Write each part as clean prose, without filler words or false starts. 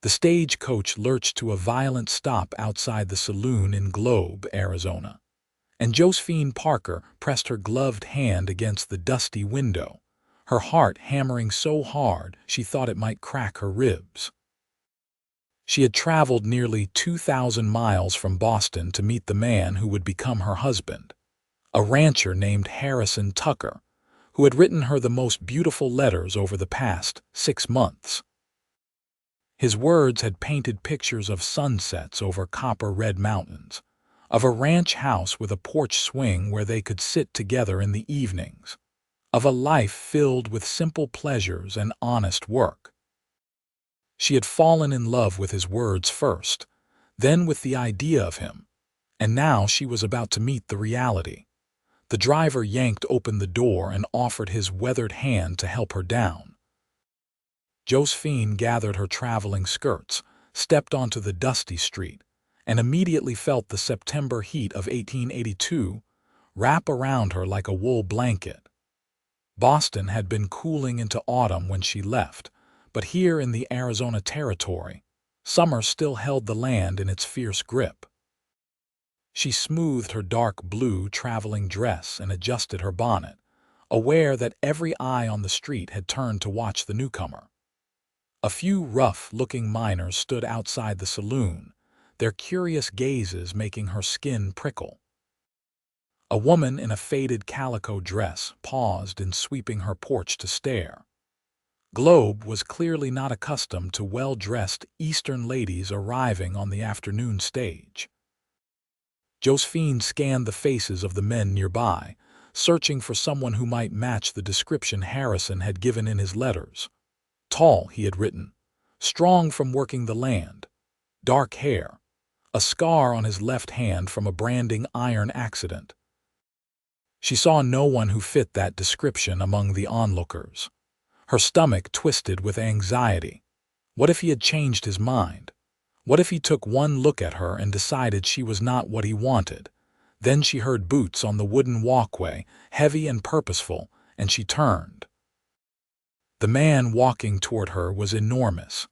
The stagecoach lurched to a violent stop outside the saloon in Globe, Arizona, and Josephine Parker pressed her gloved hand against the dusty window, her heart hammering so hard she thought it might crack her ribs. She had traveled nearly 2,000 miles from Boston to meet the man who would become her husband, a rancher named Harrison Tucker, who had written her the most beautiful letters over the past 6 months. His words had painted pictures of sunsets over copper-red mountains, of a ranch house with a porch swing where they could sit together in the evenings, of a life filled with simple pleasures and honest work. She had fallen in love with his words first, then with the idea of him, and now she was about to meet the reality. The driver yanked open the door and offered his weathered hand to help her down. Josephine gathered her traveling skirts, stepped onto the dusty street, and immediately felt the September heat of 1882 wrap around her like a wool blanket. Boston had been cooling into autumn when she left, but here in the Arizona Territory, summer still held the land in its fierce grip. She smoothed her dark blue traveling dress and adjusted her bonnet, aware that every eye on the street had turned to watch the newcomer. A few rough-looking miners stood outside the saloon, their curious gazes making her skin prickle. A woman in a faded calico dress paused in sweeping her porch to stare. Globe was clearly not accustomed to well-dressed Eastern ladies arriving on the afternoon stage. Josephine scanned the faces of the men nearby, searching for someone who might match the description Harrison had given in his letters. Tall, he had written, strong from working the land, dark hair, a scar on his left hand from a branding iron accident. She saw no one who fit that description among the onlookers. Her stomach twisted with anxiety. What if he had changed his mind? What if he took one look at her and decided she was not what he wanted? Then she heard boots on the wooden walkway, heavy and purposeful, and she turned. The man walking toward her was enormous.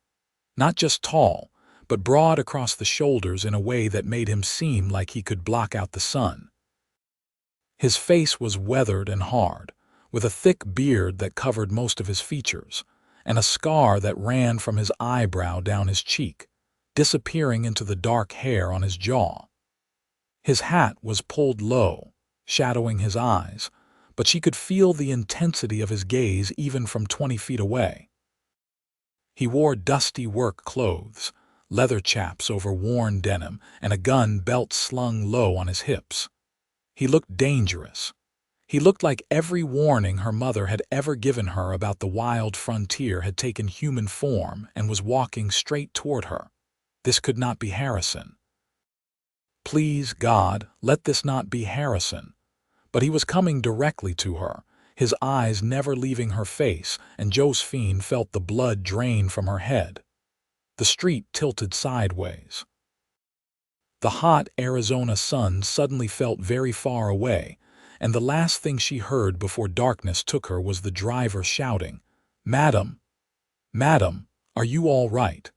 Not just tall, but broad across the shoulders in a way that made him seem like he could block out the sun. His face was weathered and hard, with a thick beard that covered most of his features, and a scar that ran from his eyebrow down his cheek, disappearing into the dark hair on his jaw. His hat was pulled low, shadowing his eyes, but she could feel the intensity of his gaze even from 20 feet away. He wore dusty work clothes, leather chaps over worn denim, and a gun belt slung low on his hips. He looked dangerous. He looked like every warning her mother had ever given her about the wild frontier had taken human form and was walking straight toward her. This could not be Harrison. Please, God, let this not be Harrison. But he was coming directly to her, his eyes never leaving her face, and Josephine felt the blood drain from her head. The street tilted sideways. The hot Arizona sun suddenly felt very far away, and the last thing she heard before darkness took her was the driver shouting, "Madam, madam, are you all right?"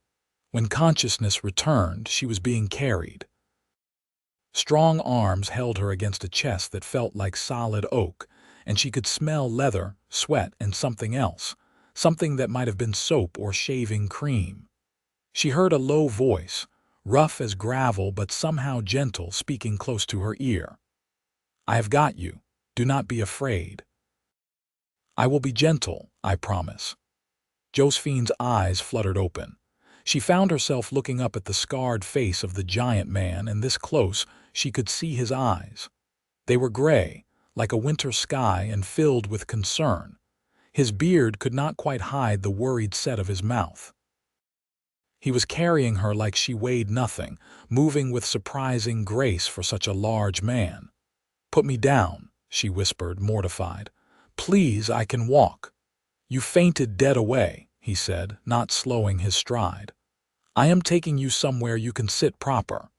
When consciousness returned, she was being carried. Strong arms held her against a chest that felt like solid oak, and she could smell leather, sweat, and something else, something that might have been soap or shaving cream. She heard a low voice, rough as gravel but somehow gentle, speaking close to her ear. "I have got you. Do not be afraid." "I will be gentle, I promise." Josephine's eyes fluttered open. She found herself looking up at the scarred face of the giant man, and this close she could see his eyes. They were gray, like a winter sky, and filled with concern. His beard could not quite hide the worried set of his mouth. He was carrying her like she weighed nothing, moving with surprising grace for such a large man. "Put me down," she whispered, mortified. "Please, I can walk." "You fainted dead away," he said, not slowing his stride. "I am taking you somewhere you can sit proper.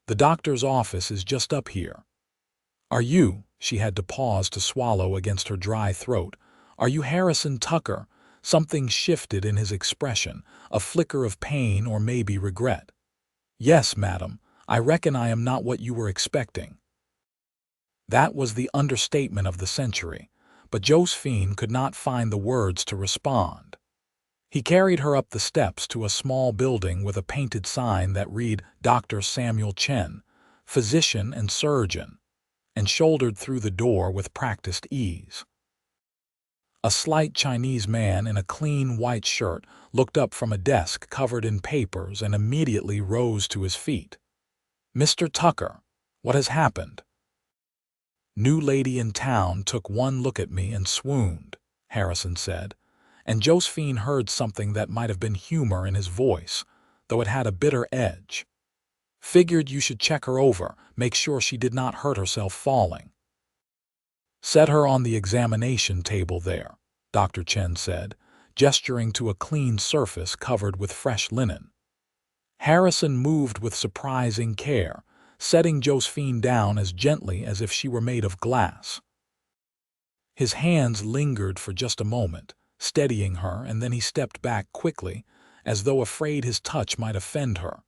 The doctor's office is just up here." "Are you," she had to pause to swallow against her dry throat, "are you Harrison Tucker, Something shifted in his expression, a flicker of pain or maybe regret. "Yes, madam, I reckon I am not what you were expecting." That was the understatement of the century, but Josephine could not find the words to respond. He carried her up the steps to a small building with a painted sign that read Dr. Samuel Chen, physician and surgeon, and shouldered through the door with practiced ease. A slight Chinese man in a clean white shirt looked up from a desk covered in papers and immediately rose to his feet. "Mr. Tucker, what has happened?" "New lady in town took one look at me and swooned," Harrison said, and Josephine heard something that might have been humor in his voice, though it had a bitter edge. "Figured you should check her over, make sure she did not hurt herself falling." "Set her on the examination table there," Dr. Chen said, gesturing to a clean surface covered with fresh linen. Harrison moved with surprising care, setting Josephine down as gently as if she were made of glass. His hands lingered for just a moment, steadying her, and then he stepped back quickly, as though afraid his touch might offend her.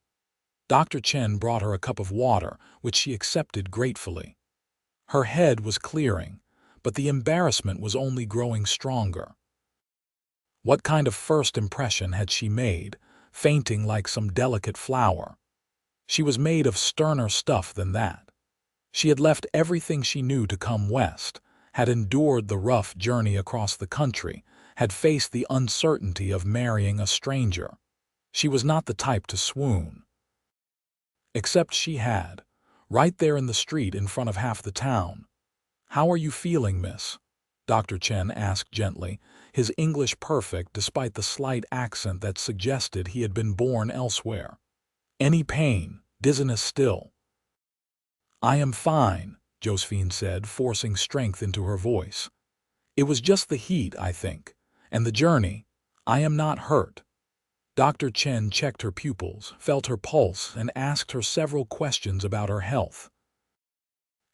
Dr. Chen brought her a cup of water, which she accepted gratefully. Her head was clearing, but the embarrassment was only growing stronger. What kind of first impression had she made, fainting like some delicate flower? She was made of sterner stuff than that. She had left everything she knew to come west, had endured the rough journey across the country, had faced the uncertainty of marrying a stranger. She was not the type to swoon. Except she had, right there in the street in front of half the town. "How are you feeling, miss?" Dr. Chen asked gently, his English perfect despite the slight accent that suggested he had been born elsewhere. "Any pain, dizziness still?" "I am fine," Josephine said, forcing strength into her voice. "It was just the heat, I think, and the journey. I am not hurt." Dr. Chen checked her pupils, felt her pulse, and asked her several questions about her health.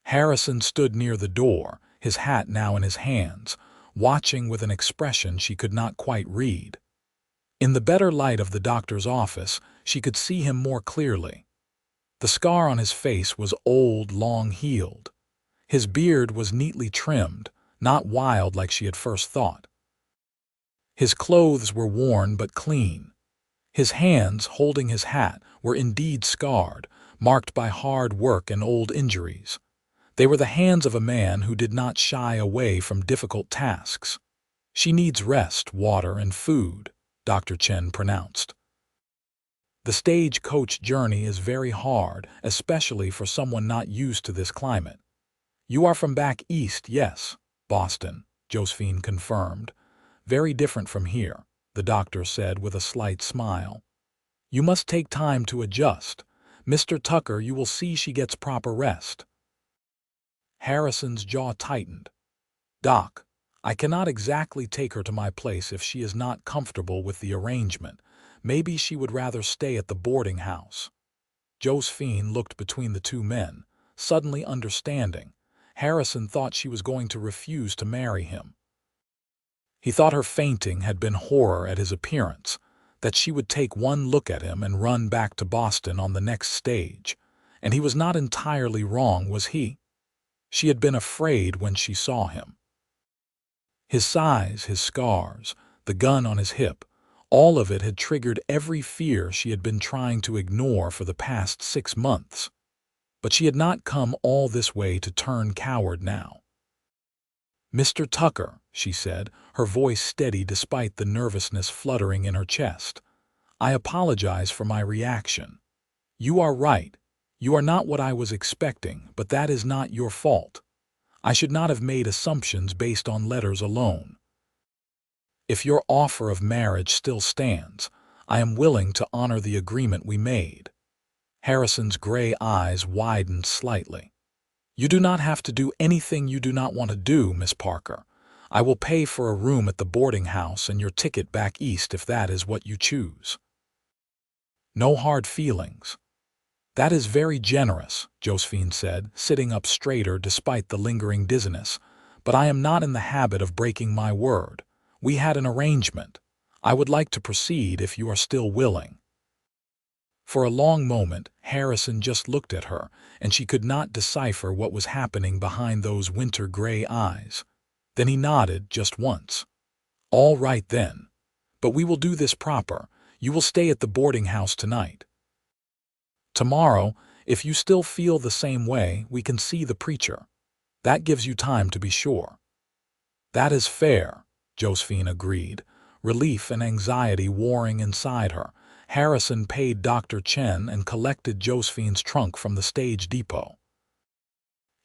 Harrison stood near the door, his hat now in his hands, watching with an expression she could not quite read. In the better light of the doctor's office, she could see him more clearly. The scar on his face was old, long-healed. His beard was neatly trimmed, not wild like she had first thought. His clothes were worn but clean. His hands, holding his hat, were indeed scarred, marked by hard work and old injuries. They were the hands of a man who did not shy away from difficult tasks. "She needs rest, water, and food," Dr. Chen pronounced. "The stagecoach journey is very hard, especially for someone not used to this climate." "You are from back east, yes, Boston," Josephine confirmed. "Very different from here," the doctor said with a slight smile. "You must take time to adjust. Mr. Tucker, you will see she gets proper rest." Harrison's jaw tightened. "Doc, I cannot exactly take her to my place if she is not comfortable with the arrangement. Maybe she would rather stay at the boarding house." Josephine looked between the two men, suddenly understanding. Harrison thought she was going to refuse to marry him. He thought her fainting had been horror at his appearance, that she would take one look at him and run back to Boston on the next stage. And he was not entirely wrong, was he? She had been afraid when she saw him. His size, his scars, the gun on his hip, all of it had triggered every fear she had been trying to ignore for the past 6 months. But she had not come all this way to turn coward now. "Mr. Tucker," she said, her voice steady despite the nervousness fluttering in her chest, "I apologize for my reaction. You are right. You are not what I was expecting, but that is not your fault. I should not have made assumptions based on letters alone. If your offer of marriage still stands, I am willing to honor the agreement we made." Harrison's gray eyes widened slightly. "You do not have to do anything you do not want to do, Miss Parker. I will pay for a room at the boarding house and your ticket back east if that is what you choose." "No hard feelings." "That is very generous," Josephine said, sitting up straighter despite the lingering dizziness. "But I am not in the habit of breaking my word. We had an arrangement. I would like to proceed if you are still willing." For a long moment, Harrison just looked at her, and she could not decipher what was happening behind those winter-gray eyes. Then he nodded just once. "All right then. But we will do this proper. You will stay at the boarding house tonight. Tomorrow, if you still feel the same way, we can see the preacher. That gives you time to be sure." "That is fair," Josephine agreed, relief and anxiety warring inside her. Harrison paid Dr. Chen and collected Josephine's trunk from the stage depot.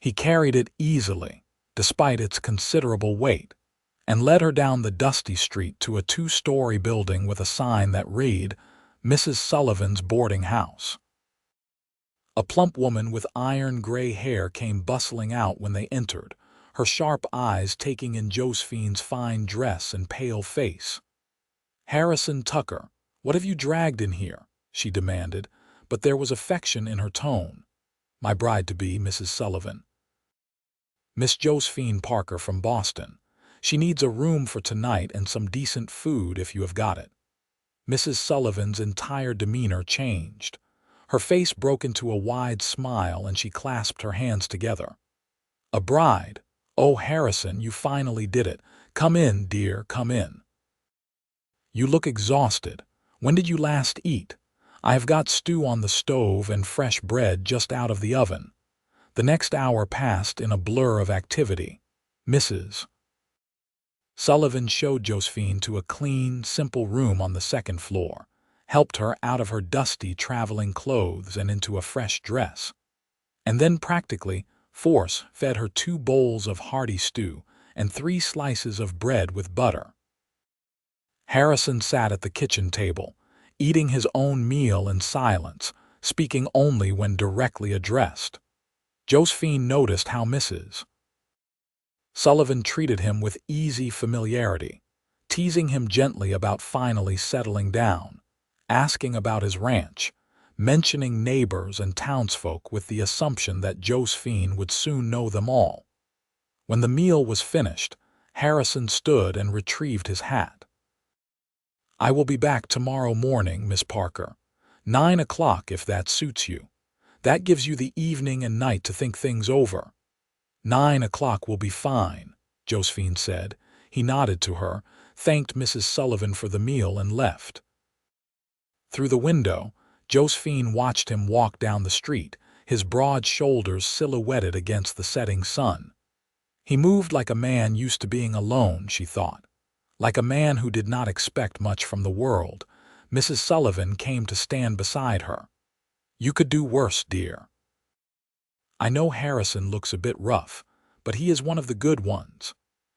He carried it easily, despite its considerable weight, and led her down the dusty street to a 2-story building with a sign that read, "Mrs. Sullivan's Boarding House." A plump woman with iron-gray hair came bustling out when they entered, her sharp eyes taking in Josephine's fine dress and pale face. "Harrison Tucker, what have you dragged in here?" she demanded, but there was affection in her tone. "My bride-to-be, Mrs. Sullivan. Miss Josephine Parker from Boston. She needs a room for tonight and some decent food if you have got it." Mrs. Sullivan's entire demeanor changed. Her face broke into a wide smile and she clasped her hands together. "A bride? Oh, Harrison, you finally did it. Come in, dear, come in. You look exhausted. When did you last eat? I have got stew on the stove and fresh bread just out of the oven." The next hour passed in a blur of activity. Mrs. Sullivan showed Josephine to a clean, simple room on the second floor, helped her out of her dusty traveling clothes and into a fresh dress, and then practically force-fed her 2 bowls of hearty stew and 3 slices of bread with butter. Harrison sat at the kitchen table, eating his own meal in silence, speaking only when directly addressed. Josephine noticed how Mrs. Sullivan treated him with easy familiarity, teasing him gently about finally settling down, asking about his ranch, mentioning neighbors and townsfolk with the assumption that Josephine would soon know them all. When the meal was finished, Harrison stood and retrieved his hat. "I will be back tomorrow morning, Miss Parker. 9 o'clock if that suits you. That gives you the evening and night to think things over." 9 o'clock will be fine," Josephine said. He nodded to her, thanked Mrs. Sullivan for the meal and left. Through the window, Josephine watched him walk down the street, his broad shoulders silhouetted against the setting sun. He moved like a man used to being alone, she thought. Like a man who did not expect much from the world. Mrs. Sullivan came to stand beside her. "You could do worse, dear. I know Harrison looks a bit rough, but he is one of the good ones.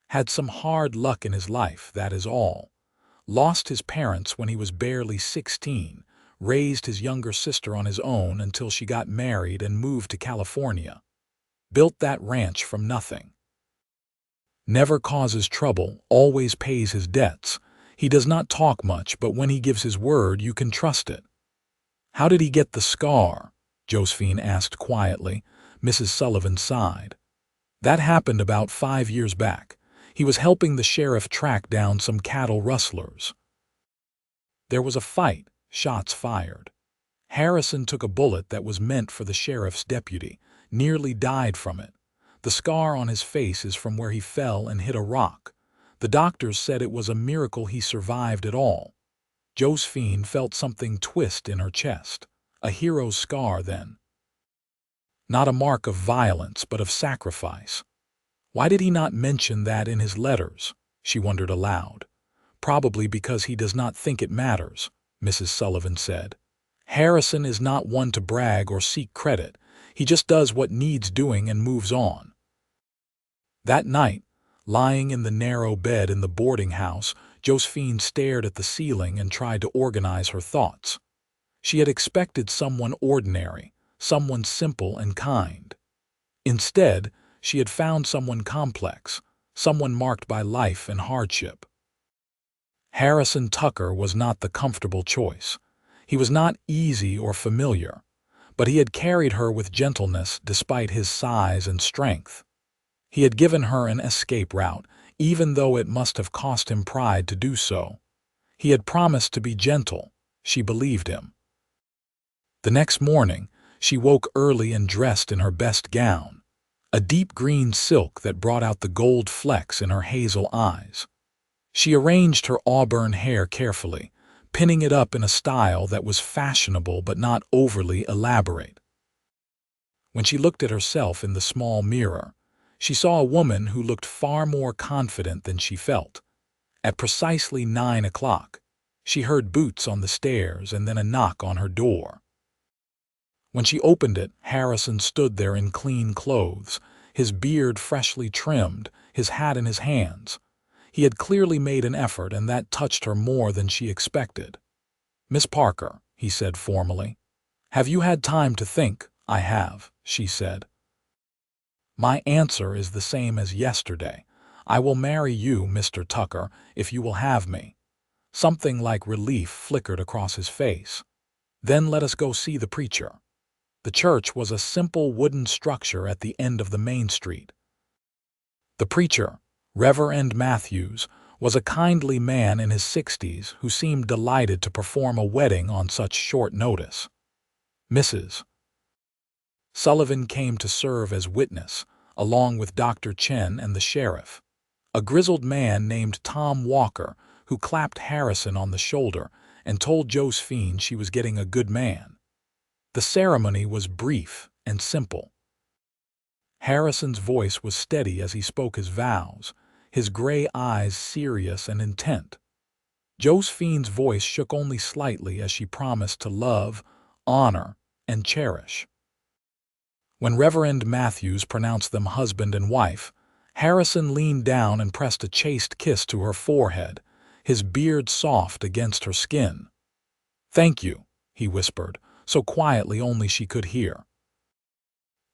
Had some hard luck in his life, that is all. Lost his parents when he was barely 16, raised his younger sister on his own until she got married and moved to California. Built that ranch from nothing. Never causes trouble, always pays his debts. He does not talk much, but when he gives his word, you can trust it." "How did he get the scar?" Josephine asked quietly. Mrs. Sullivan sighed. "That happened about 5 years back. He was helping the sheriff track down some cattle rustlers. There was a fight, shots fired. Harrison took a bullet that was meant for the sheriff's deputy, nearly died from it. The scar on his face is from where he fell and hit a rock. The doctors said it was a miracle he survived at all." Josephine felt something twist in her chest. A hero's scar, then. Not a mark of violence, but of sacrifice. Why did he not mention that in his letters? She wondered aloud. "Probably because he does not think it matters," Mrs. Sullivan said. "Harrison is not one to brag or seek credit. He just does what needs doing and moves on." That night, lying in the narrow bed in the boarding house, Josephine stared at the ceiling and tried to organize her thoughts. She had expected someone ordinary, someone simple and kind. Instead, she had found someone complex, someone marked by life and hardship. Harrison Tucker was not the comfortable choice. He was not easy or familiar, but he had carried her with gentleness despite his size and strength. He had given her an escape route, even though it must have cost him pride to do so. He had promised to be gentle. She believed him. The next morning, she woke early and dressed in her best gown, a deep green silk that brought out the gold flecks in her hazel eyes. She arranged her auburn hair carefully, pinning it up in a style that was fashionable but not overly elaborate. When she looked at herself in the small mirror, she saw a woman who looked far more confident than she felt. At precisely 9 o'clock, she heard boots on the stairs and then a knock on her door. When she opened it, Harrison stood there in clean clothes, his beard freshly trimmed, his hat in his hands. He had clearly made an effort, and that touched her more than she expected. "Miss Parker," he said formally. "Have you had time to think?" "I have," she said. "My answer is the same as yesterday. I will marry you, Mr. Tucker, if you will have me." Something like relief flickered across his face. "Then let us go see the preacher." The church was a simple wooden structure at the end of the main street. The preacher, Reverend Matthews, was a kindly man in his 60s who seemed delighted to perform a wedding on such short notice. Mrs. Sullivan came to serve as witness, along with Dr. Chen and the sheriff, a grizzled man named Tom Walker, who clapped Harrison on the shoulder and told Josephine she was getting a good man. The ceremony was brief and simple. Harrison's voice was steady as he spoke his vows, his gray eyes serious and intent. Josephine's voice shook only slightly as she promised to love, honor, and cherish. When Reverend Matthews pronounced them husband and wife, Harrison leaned down and pressed a chaste kiss to her forehead, his beard soft against her skin. "Thank you," he whispered, so quietly only she could hear.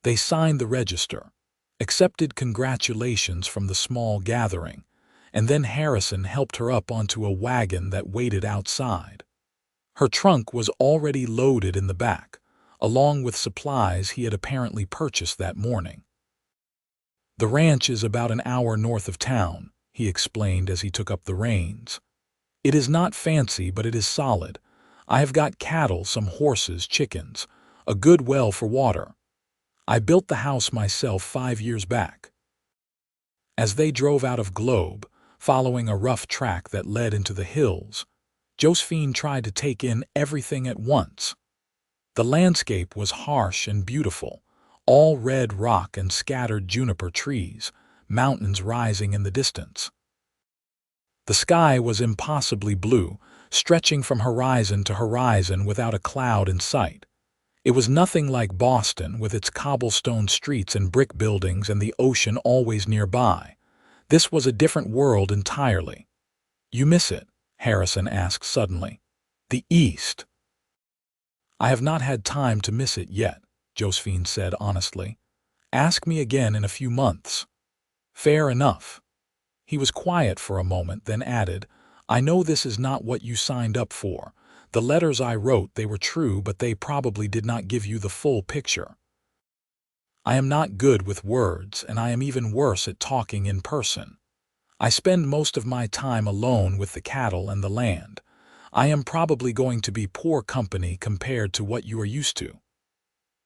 They signed the register, accepted congratulations from the small gathering, and then Harrison helped her up onto a wagon that waited outside. Her trunk was already loaded in the back, along with supplies he had apparently purchased that morning. "The ranch is about an hour north of town," he explained as he took up the reins. "It is not fancy, but it is solid. I have got cattle, some horses, chickens, a good well for water. I built the house myself 5 years back." As they drove out of Globe, following a rough track that led into the hills, Josephine tried to take in everything at once. The landscape was harsh and beautiful, all red rock and scattered juniper trees, mountains rising in the distance. The sky was impossibly blue, stretching from horizon to horizon without a cloud in sight. It was nothing like Boston, with its cobblestone streets and brick buildings and the ocean always nearby. This was a different world entirely. "You miss it?" Harrison asked suddenly. "The East?" "I have not had time to miss it yet," Josephine said honestly. "Ask me again in a few months." "Fair enough." He was quiet for a moment, then added, "I know this is not what you signed up for. The letters I wrote, they were true, but they probably did not give you the full picture. I am not good with words, and I am even worse at talking in person. I spend most of my time alone with the cattle and the land. I am probably going to be poor company compared to what you are used to."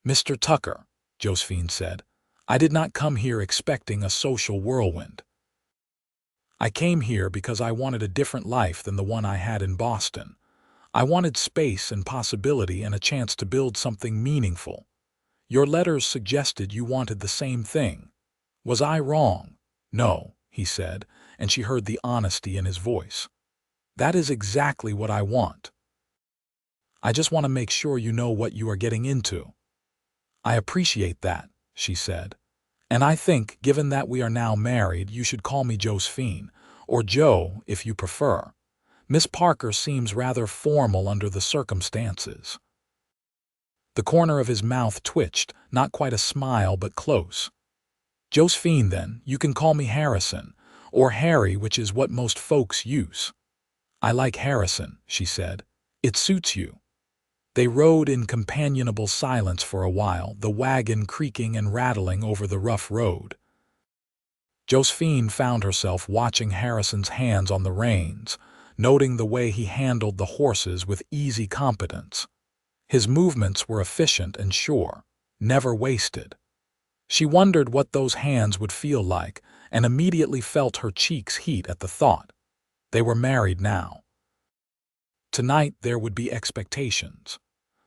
"Mr. Tucker," Josephine said, "I did not come here expecting a social whirlwind. I came here because I wanted a different life than the one I had in Boston. I wanted space and possibility and a chance to build something meaningful. Your letters suggested you wanted the same thing. Was I wrong?" "No," he said, and she heard the honesty in his voice. "That is exactly what I want. I just want to make sure you know what you are getting into." "I appreciate that," she said. "And I think, given that we are now married, you should call me Josephine, or Joe if you prefer. Miss Parker seems rather formal under the circumstances." The corner of his mouth twitched, not quite a smile but close. "Josephine, then. You can call me Harrison, or Harry, which is what most folks use." "I like Harrison," she said. "It suits you." They rode in companionable silence for a while, the wagon creaking and rattling over the rough road. Josephine found herself watching Harrison's hands on the reins, noting the way he handled the horses with easy competence. His movements were efficient and sure, never wasted. She wondered what those hands would feel like and immediately felt her cheeks heat at the thought. They were married now. Tonight there would be expectations.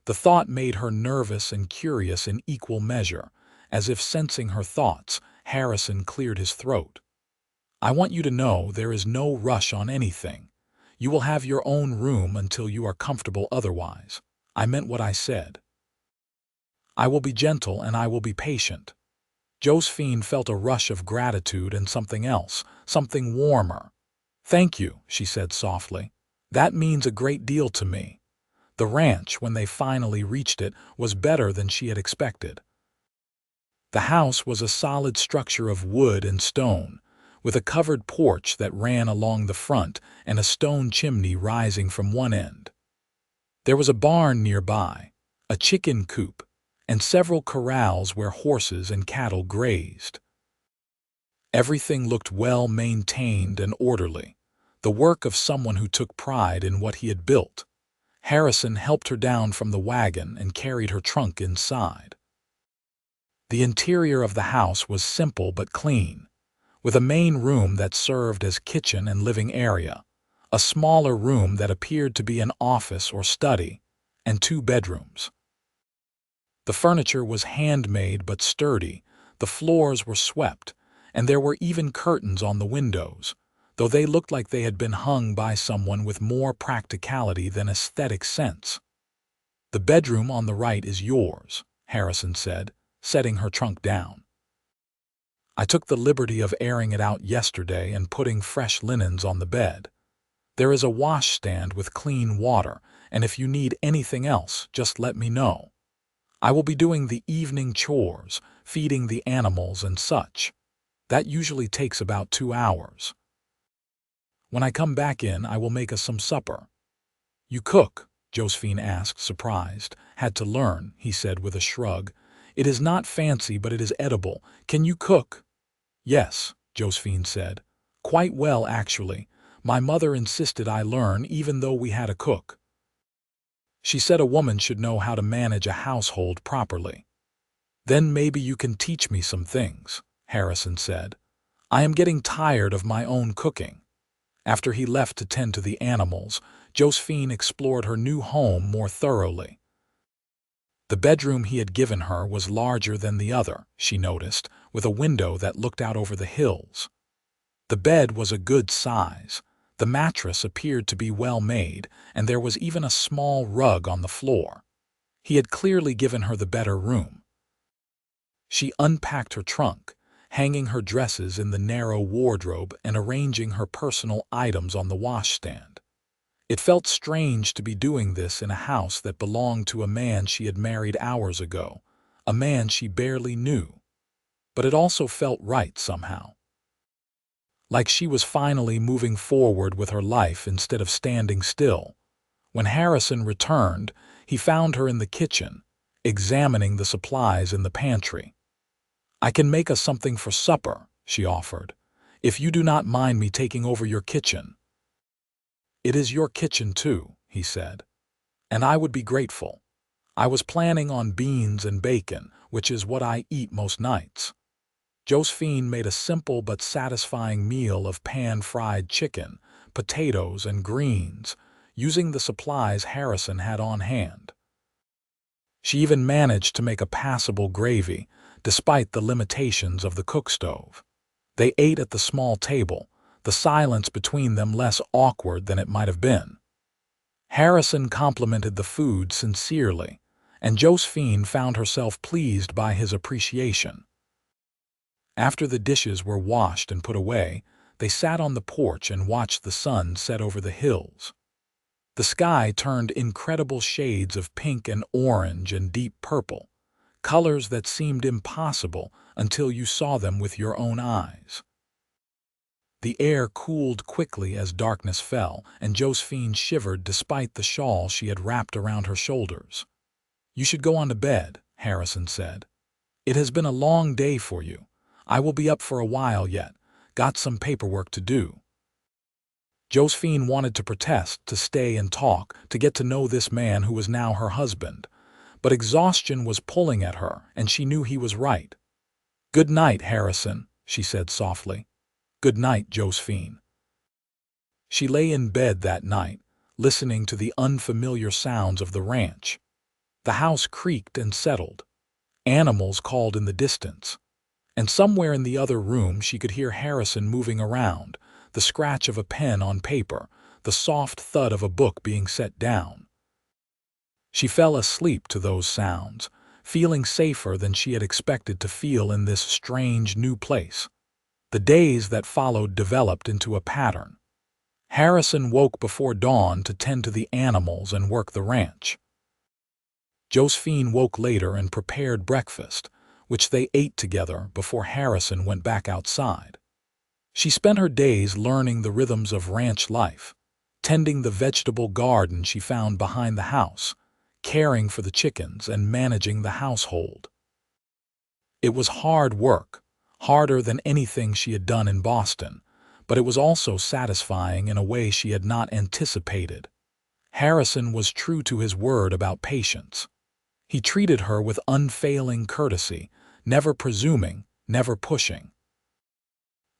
The thought made her nervous and curious in equal measure. As if sensing her thoughts, Harrison cleared his throat. "I want you to know there is no rush on anything. You will have your own room until you are comfortable otherwise. I meant what I said. I will be gentle and I will be patient." Josephine felt a rush of gratitude and something else, something warmer. "Thank you," she said softly. "That means a great deal to me." The ranch, when they finally reached it, was better than she had expected. The house was a solid structure of wood and stone, with a covered porch that ran along the front and a stone chimney rising from one end. There was a barn nearby, a chicken coop, and several corrals where horses and cattle grazed. Everything looked well maintained and orderly, the work of someone who took pride in what he had built. Harrison helped her down from the wagon and carried her trunk inside. The interior of the house was simple but clean, with a main room that served as kitchen and living area, a smaller room that appeared to be an office or study, and 2 bedrooms. The furniture was handmade but sturdy, the floors were swept, and there were even curtains on the windows, though they looked like they had been hung by someone with more practicality than aesthetic sense. "The bedroom on the right is yours," Harrison said, setting her trunk down. "I took the liberty of airing it out yesterday and putting fresh linens on the bed. There is a washstand with clean water, and if you need anything else, just let me know. I will be doing the evening chores, feeding the animals and such. That usually takes about 2 hours. When I come back in, I will make us some supper." "You cook?" Josephine asked, surprised. "Had to learn," he said with a shrug. "It is not fancy, but it is edible. Can you cook?" "Yes," Josephine said. "Quite well, actually. My mother insisted I learn even though we had a cook. She said a woman should know how to manage a household properly." "Then maybe you can teach me some things," Harrison said. "I am getting tired of my own cooking." After he left to tend to the animals, Josephine explored her new home more thoroughly. The bedroom he had given her was larger than the other, she noticed, with a window that looked out over the hills. The bed was a good size, the mattress appeared to be well made, and there was even a small rug on the floor. He had clearly given her the better room. She unpacked her trunk, hanging her dresses in the narrow wardrobe and arranging her personal items on the washstand. It felt strange to be doing this in a house that belonged to a man she had married hours ago, a man she barely knew. But it also felt right somehow. Like she was finally moving forward with her life instead of standing still. When Harrison returned, he found her in the kitchen, examining the supplies in the pantry. "I can make us something for supper," she offered, "if you do not mind me taking over your kitchen." "It is your kitchen too," he said, "and I would be grateful. I was planning on beans and bacon, which is what I eat most nights." Josephine made a simple but satisfying meal of pan-fried chicken, potatoes, and greens, using the supplies Harrison had on hand. She even managed to make a passable gravy, despite the limitations of the cook stove. They ate at the small table, the silence between them less awkward than it might have been. Harrison complimented the food sincerely, and Josephine found herself pleased by his appreciation. After the dishes were washed and put away, they sat on the porch and watched the sun set over the hills. The sky turned incredible shades of pink and orange and deep purple, colors that seemed impossible until you saw them with your own eyes. The air cooled quickly as darkness fell, and Josephine shivered despite the shawl she had wrapped around her shoulders. "You should go on to bed," Harrison said. "It has been a long day for you. I will be up for a while yet, got some paperwork to do. Josephine wanted to protest, to stay and talk, to get to know this man who was now her husband. But exhaustion was pulling at her, and she knew he was right. "Good night, Harrison," she said softly. "Good night, Josephine." She lay in bed that night, listening to the unfamiliar sounds of the ranch. The house creaked and settled. Animals called in the distance. And somewhere in the other room she could hear Harrison moving around, the scratch of a pen on paper, the soft thud of a book being set down. She fell asleep to those sounds, feeling safer than she had expected to feel in this strange new place. The days that followed developed into a pattern. Harrison woke before dawn to tend to the animals and work the ranch. Josephine woke later and prepared breakfast, which they ate together before Harrison went back outside. She spent her days learning the rhythms of ranch life, tending the vegetable garden she found behind the house, caring for the chickens and managing the household. It was hard work, harder than anything she had done in Boston, but it was also satisfying in a way she had not anticipated. Harrison was true to his word about patience. He treated her with unfailing courtesy, never presuming, never pushing.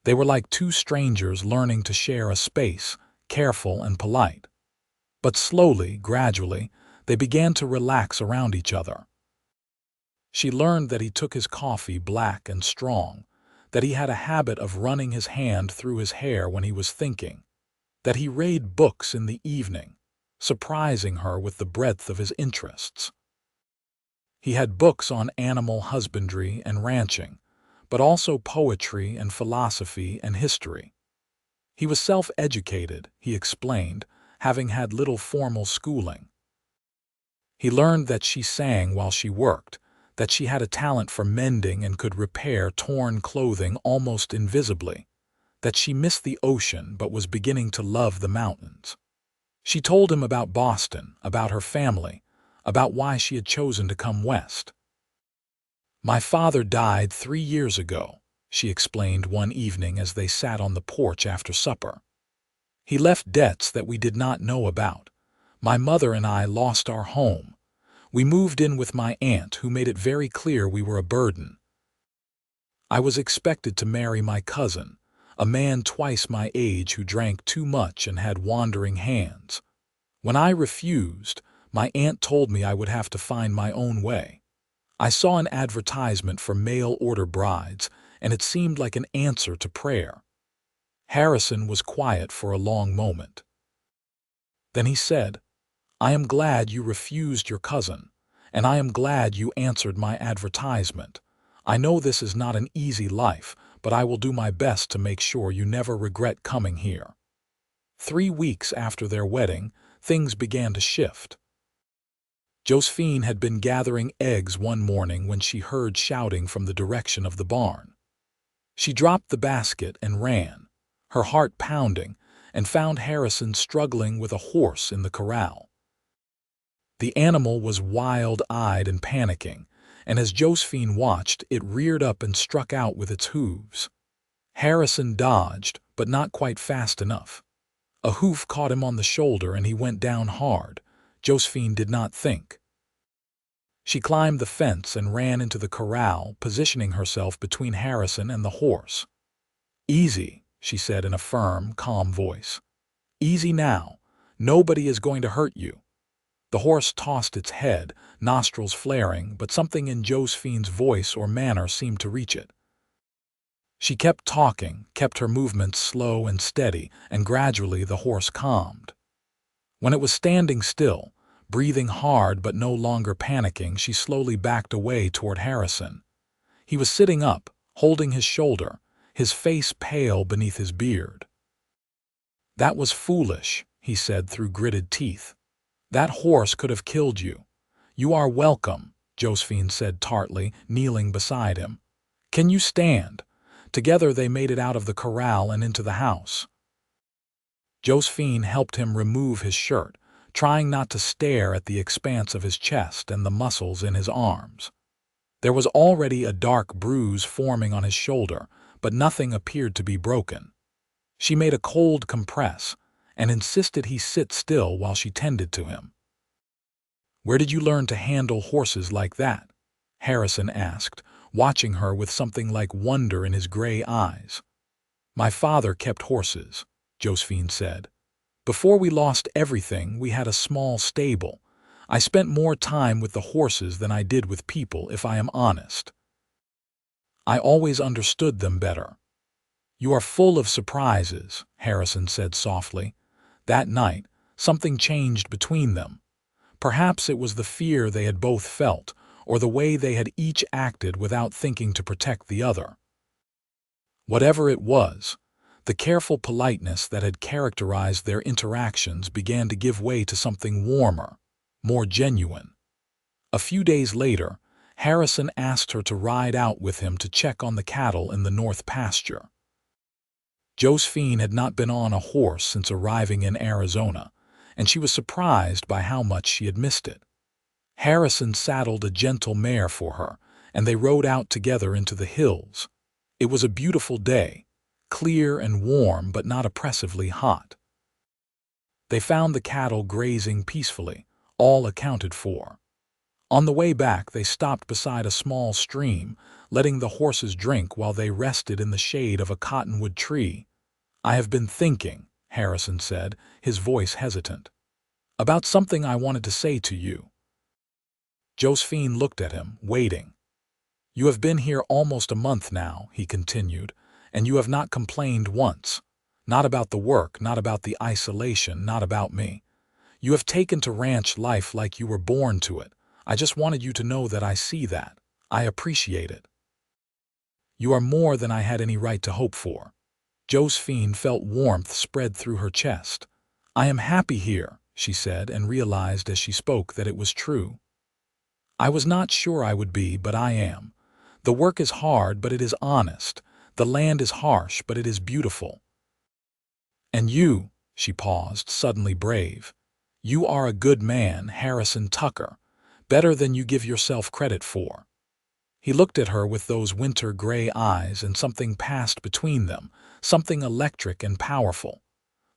They were like two strangers learning to share a space, careful and polite. But slowly, gradually, they began to relax around each other. She learned that he took his coffee black and strong, that he had a habit of running his hand through his hair when he was thinking, that he read books in the evening, surprising her with the breadth of his interests. He had books on animal husbandry and ranching, but also poetry and philosophy and history. He was self-educated, he explained, having had little formal schooling. He learned that she sang while she worked, that she had a talent for mending and could repair torn clothing almost invisibly, that she missed the ocean but was beginning to love the mountains. She told him about Boston, about her family, about why she had chosen to come west. "My father died 3 years ago," she explained one evening as they sat on the porch after supper. "He left debts that we did not know about. My mother and I lost our home. We moved in with my aunt, who made it very clear we were a burden. I was expected to marry my cousin, a man twice my age who drank too much and had wandering hands. When I refused, my aunt told me I would have to find my own way. I saw an advertisement for mail-order brides, and it seemed like an answer to prayer." Harrison was quiet for a long moment. Then he said, "I am glad you refused your cousin, and I am glad you answered my advertisement. I know this is not an easy life, but I will do my best to make sure you never regret coming here." 3 weeks after their wedding, things began to shift. Josephine had been gathering eggs one morning when she heard shouting from the direction of the barn. She dropped the basket and ran, her heart pounding, and found Harrison struggling with a horse in the corral. The animal was wild-eyed and panicking, and as Josephine watched, it reared up and struck out with its hooves. Harrison dodged, but not quite fast enough. A hoof caught him on the shoulder and he went down hard. Josephine did not think. She climbed the fence and ran into the corral, positioning herself between Harrison and the horse. "Easy," she said in a firm, calm voice. "Easy now. Nobody is going to hurt you." The horse tossed its head, nostrils flaring, but something in Josephine's voice or manner seemed to reach it. She kept talking, kept her movements slow and steady, and gradually the horse calmed. When it was standing still, breathing hard but no longer panicking, she slowly backed away toward Harrison. He was sitting up, holding his shoulder, his face pale beneath his beard. "That was foolish," he said through gritted teeth. "That horse could have killed you." "You are welcome," Josephine said tartly, kneeling beside him. "Can you stand?" Together they made it out of the corral and into the house. Josephine helped him remove his shirt, trying not to stare at the expanse of his chest and the muscles in his arms. There was already a dark bruise forming on his shoulder, but nothing appeared to be broken. She made a cold compress and insisted he sit still while she tended to him. "Where did you learn to handle horses like that?" Harrison asked, watching her with something like wonder in his gray eyes. "My father kept horses," Josephine said. "Before we lost everything, we had a small stable. I spent more time with the horses than I did with people, if I am honest. I always understood them better." "You are full of surprises," Harrison said softly. That night, something changed between them. Perhaps it was the fear they had both felt, or the way they had each acted without thinking to protect the other. Whatever it was, the careful politeness that had characterized their interactions began to give way to something warmer, more genuine. A few days later, Harrison asked her to ride out with him to check on the cattle in the north pasture. Josephine had not been on a horse since arriving in Arizona, and she was surprised by how much she had missed it. Harrison saddled a gentle mare for her, and they rode out together into the hills. It was a beautiful day, clear and warm but not oppressively hot. They found the cattle grazing peacefully, all accounted for. On the way back, they stopped beside a small stream, letting the horses drink while they rested in the shade of a cottonwood tree. "I have been thinking," Harrison said, his voice hesitant, "about something I wanted to say to you." Josephine looked at him, waiting. "You have been here almost a month now," he continued, "and you have not complained once. Not about the work, not about the isolation, not about me. You have taken to ranch life like you were born to it. I just wanted you to know that I see that. I appreciate it. You are more than I had any right to hope for." Josephine felt warmth spread through her chest. "I am happy here," she said, and realized as she spoke that it was true. "I was not sure I would be, but I am. The work is hard, but it is honest. The land is harsh, but it is beautiful. And you," she paused, suddenly brave, "you are a good man, Harrison Tucker, better than you give yourself credit for." He looked at her with those winter gray eyes, and something passed between them, something electric and powerful.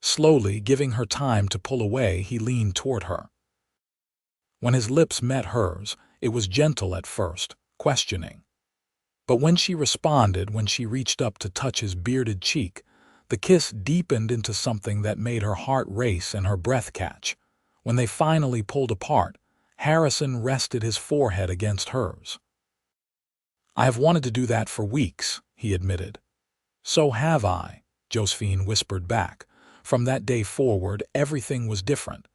Slowly, giving her time to pull away, he leaned toward her. When his lips met hers, it was gentle at first, questioning. But when she responded, when she reached up to touch his bearded cheek, the kiss deepened into something that made her heart race and her breath catch. When they finally pulled apart, Harrison rested his forehead against hers. "I have wanted to do that for weeks," he admitted. "So have I," Josephine whispered back. From that day forward, everything was different.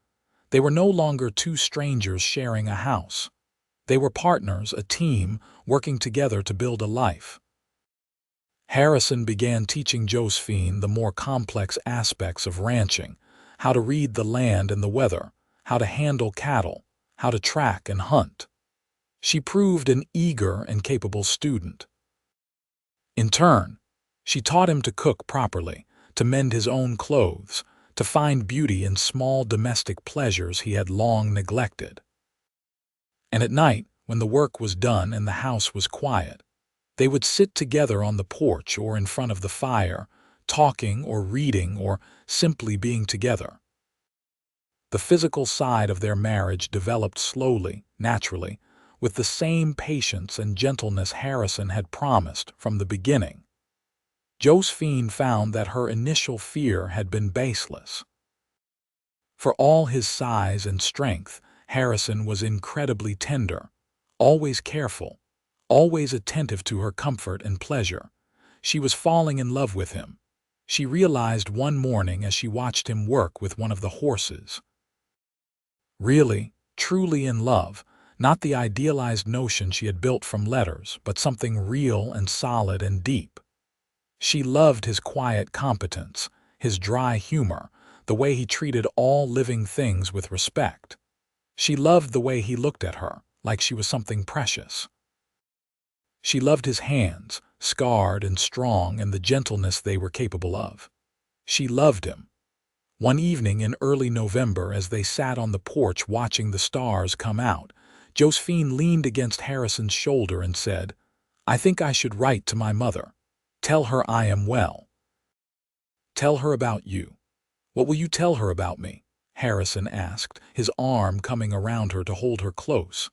They were no longer two strangers sharing a house. They were partners, a team, working together to build a life. Harrison began teaching Josephine the more complex aspects of ranching, how to read the land and the weather, how to handle cattle, how to track and hunt. She proved an eager and capable student. In turn, she taught him to cook properly, to mend his own clothes, to find beauty in small domestic pleasures he had long neglected. And at night, when the work was done and the house was quiet, they would sit together on the porch or in front of the fire, talking or reading or simply being together. The physical side of their marriage developed slowly, naturally, with the same patience and gentleness Harrison had promised from the beginning. Josephine found that her initial fear had been baseless. For all his size and strength, Harrison was incredibly tender, always careful, always attentive to her comfort and pleasure. She was falling in love with him. She realized one morning as she watched him work with one of the horses. Really, truly in love, not the idealized notion she had built from letters, but something real and solid and deep. She loved his quiet competence, his dry humor, the way he treated all living things with respect. She loved the way he looked at her, like she was something precious. She loved his hands, scarred and strong, and the gentleness they were capable of. She loved him. One evening in early November, as they sat on the porch watching the stars come out, Josephine leaned against Harrison's shoulder and said, "I think I should write to my mother. Tell her I am well. Tell her about you. What will you tell her about me? Harrison asked, his arm coming around her to hold her close.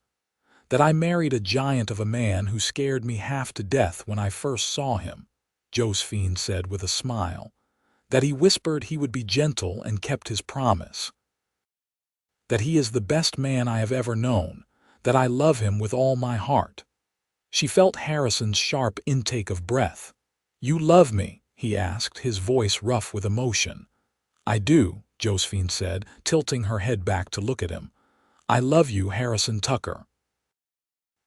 That I married a giant of a man who scared me half to death when I first saw him, Josephine said with a smile. That he whispered he would be gentle and kept his promise. That he is the best man I have ever known, that I love him with all my heart. She felt Harrison's sharp intake of breath. You love me? He asked, his voice rough with emotion. I do, Josephine said, tilting her head back to look at him. I love you, Harrison Tucker.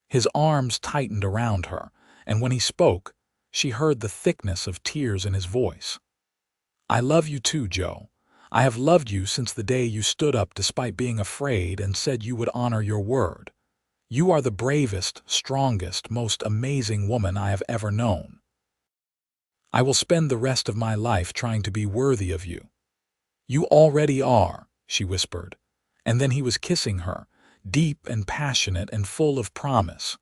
His arms tightened around her, and when he spoke, she heard the thickness of tears in his voice. I love you too, Joe. I have loved you since the day you stood up despite being afraid and said you would honor your word. You are the bravest, strongest, most amazing woman I have ever known. I will spend the rest of my life trying to be worthy of you. You already are, she whispered, and then he was kissing her, deep and passionate and full of promise.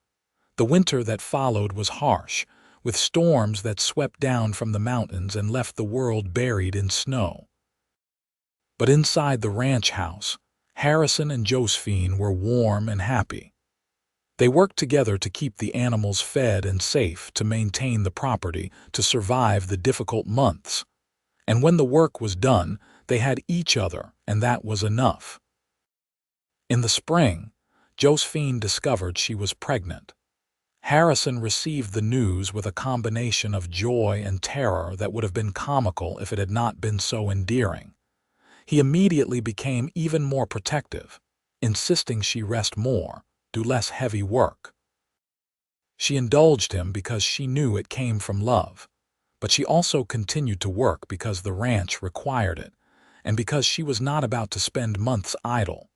The winter that followed was harsh, with storms that swept down from the mountains and left the world buried in snow. But inside the ranch house, Harrison and Josephine were warm and happy. They worked together to keep the animals fed and safe, to maintain the property, to survive the difficult months. And when the work was done, they had each other, and that was enough. In the spring, Josephine discovered she was pregnant. Harrison received the news with a combination of joy and terror that would have been comical if it had not been so endearing. He immediately became even more protective, insisting she rest more, do less heavy work. She indulged him because she knew it came from love, but she also continued to work because the ranch required it, and because she was not about to spend months idle.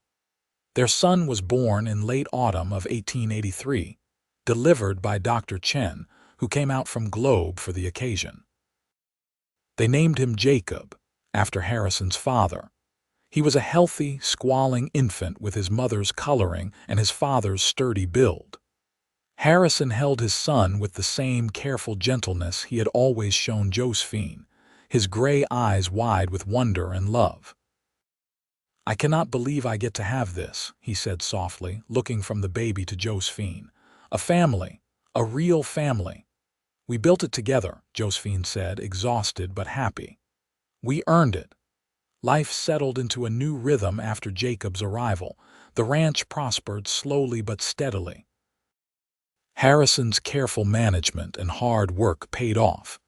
Their son was born in late autumn of 1883, delivered by Dr. Chen, who came out from Globe for the occasion. They named him Jacob, after Harrison's father. He was a healthy, squalling infant with his mother's coloring and his father's sturdy build. Harrison held his son with the same careful gentleness he had always shown Josephine, his gray eyes wide with wonder and love. I cannot believe I get to have this, he said softly, looking from the baby to Josephine. A family, a real family. We built it together, Josephine said, exhausted but happy. We earned it. Life settled into a new rhythm after Jacob's arrival. The ranch prospered slowly but steadily. Harrison's careful management and hard work paid off,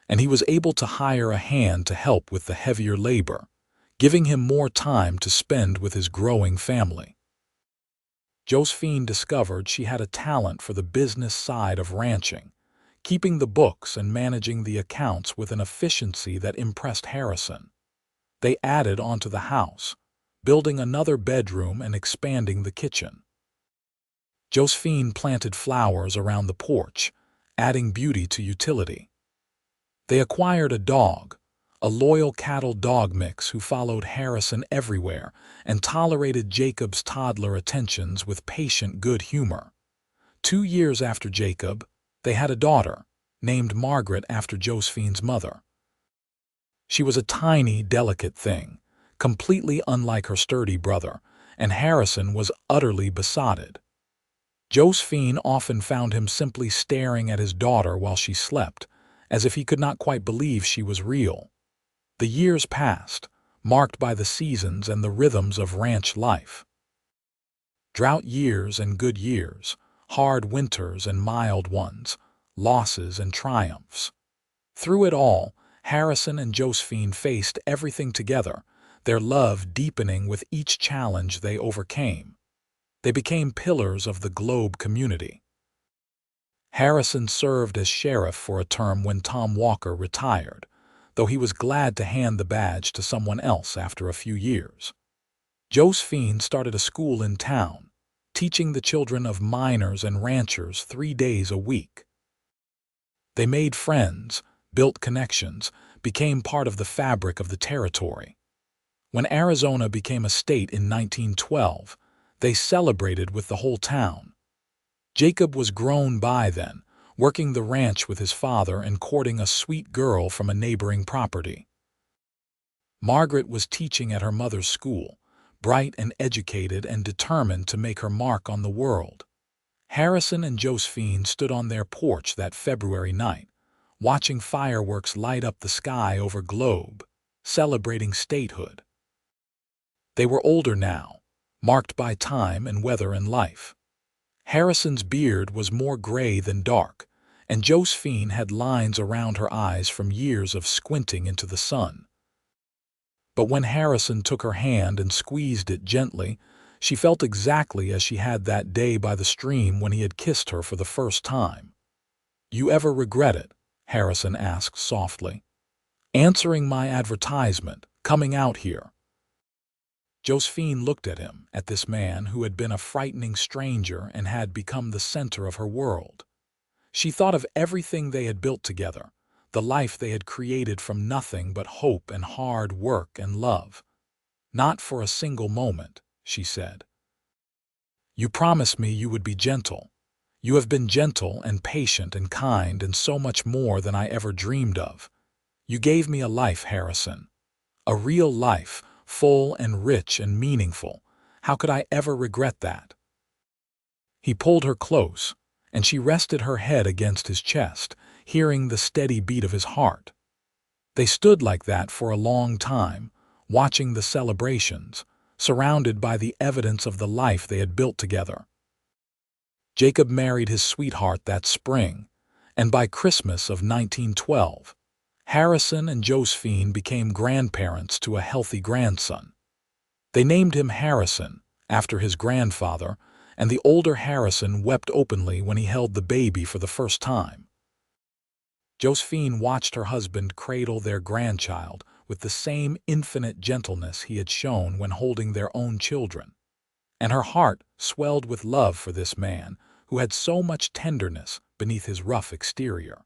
and he was able to hire a hand to help with the heavier labor, giving him more time to spend with his growing family. Josephine discovered she had a talent for the business side of ranching, keeping the books and managing the accounts with an efficiency that impressed Harrison. They added onto the house, building another bedroom and expanding the kitchen. Josephine planted flowers around the porch, adding beauty to utility. They acquired a dog, a loyal cattle-dog mix who followed Harrison everywhere and tolerated Jacob's toddler attentions with patient good humor. 2 years after Jacob, they had a daughter, named Margaret after Josephine's mother. She was a tiny, delicate thing, completely unlike her sturdy brother, and Harrison was utterly besotted. Josephine often found him simply staring at his daughter while she slept, as if he could not quite believe she was real. The years passed, marked by the seasons and the rhythms of ranch life. Drought years and good years, hard winters and mild ones, losses and triumphs. Through it all, Harrison and Josephine faced everything together, their love deepening with each challenge they overcame. They became pillars of the Globe community. Harrison served as sheriff for a term when Tom Walker retired, though he was glad to hand the badge to someone else after a few years. Josephine started a school in town, teaching the children of miners and ranchers 3 days a week. They made friends, built connections, became part of the fabric of the territory. When Arizona became a state in 1912, they celebrated with the whole town. Jacob was grown by then, working the ranch with his father and courting a sweet girl from a neighboring property. Margaret was teaching at her mother's school, bright and educated and determined to make her mark on the world. Harrison and Josephine stood on their porch that February night, watching fireworks light up the sky over Globe, celebrating statehood. They were older now, marked by time and weather and life. Harrison's beard was more gray than dark, and Josephine had lines around her eyes from years of squinting into the sun. But when Harrison took her hand and squeezed it gently, she felt exactly as she had that day by the stream when he had kissed her for the first time. "You ever regret it?" Harrison asked softly. "Answering my advertisement, coming out here?" Josephine looked at him, at this man who had been a frightening stranger and had become the center of her world. She thought of everything they had built together, the life they had created from nothing but hope and hard work and love. "Not for a single moment," she said. "You promised me you would be gentle. You have been gentle and patient and kind and so much more than I ever dreamed of. You gave me a life, Harrison. A real life, full and rich and meaningful. How could I ever regret that?" He pulled her close, and she rested her head against his chest, hearing the steady beat of his heart. They stood like that for a long time, watching the celebrations, surrounded by the evidence of the life they had built together. Jacob married his sweetheart that spring, and by Christmas of 1912, Harrison and Josephine became grandparents to a healthy grandson. They named him Harrison, after his grandfather, and the older Harrison wept openly when he held the baby for the first time. Josephine watched her husband cradle their grandchild with the same infinite gentleness he had shown when holding their own children, and her heart swelled with love for this man who had so much tenderness beneath his rough exterior.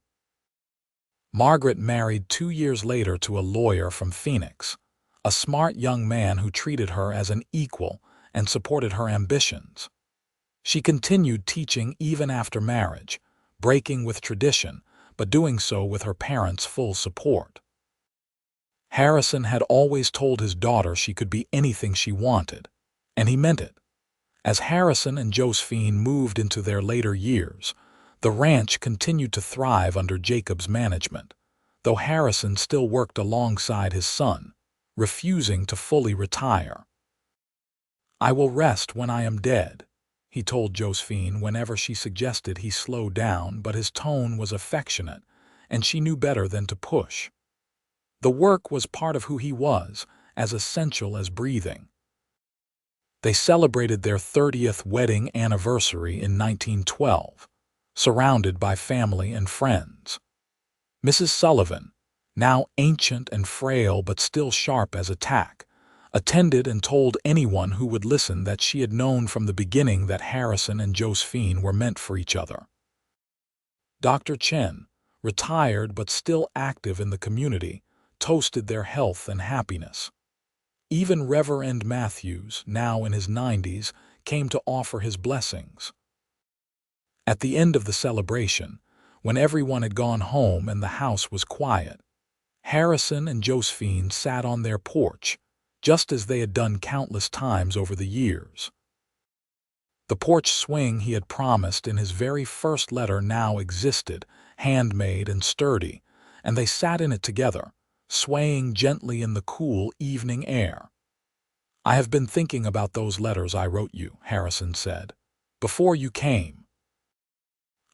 Margaret married 2 years later to a lawyer from Phoenix, a smart young man who treated her as an equal and supported her ambitions. She continued teaching even after marriage, breaking with tradition, but doing so with her parents' full support. Harrison had always told his daughter she could be anything she wanted, and he meant it. As Harrison and Josephine moved into their later years, the ranch continued to thrive under Jacob's management, though Harrison still worked alongside his son, refusing to fully retire. "I will rest when I am dead," he told Josephine whenever she suggested he slow down, but his tone was affectionate, and she knew better than to push. The work was part of who he was, as essential as breathing. They celebrated their 30th wedding anniversary in 1912, surrounded by family and friends. Mrs. Sullivan, now ancient and frail but still sharp as a tack, attended and told anyone who would listen that she had known from the beginning that Harrison and Josephine were meant for each other. Dr. Chen, retired but still active in the community, toasted their health and happiness. Even Reverend Matthews, now in his 90s, came to offer his blessings. At the end of the celebration, when everyone had gone home and the house was quiet, Harrison and Josephine sat on their porch, just as they had done countless times over the years. The porch swing he had promised in his very first letter now existed, handmade and sturdy, and they sat in it together, swaying gently in the cool evening air. "I have been thinking about those letters I wrote you," Harrison said, "before you came.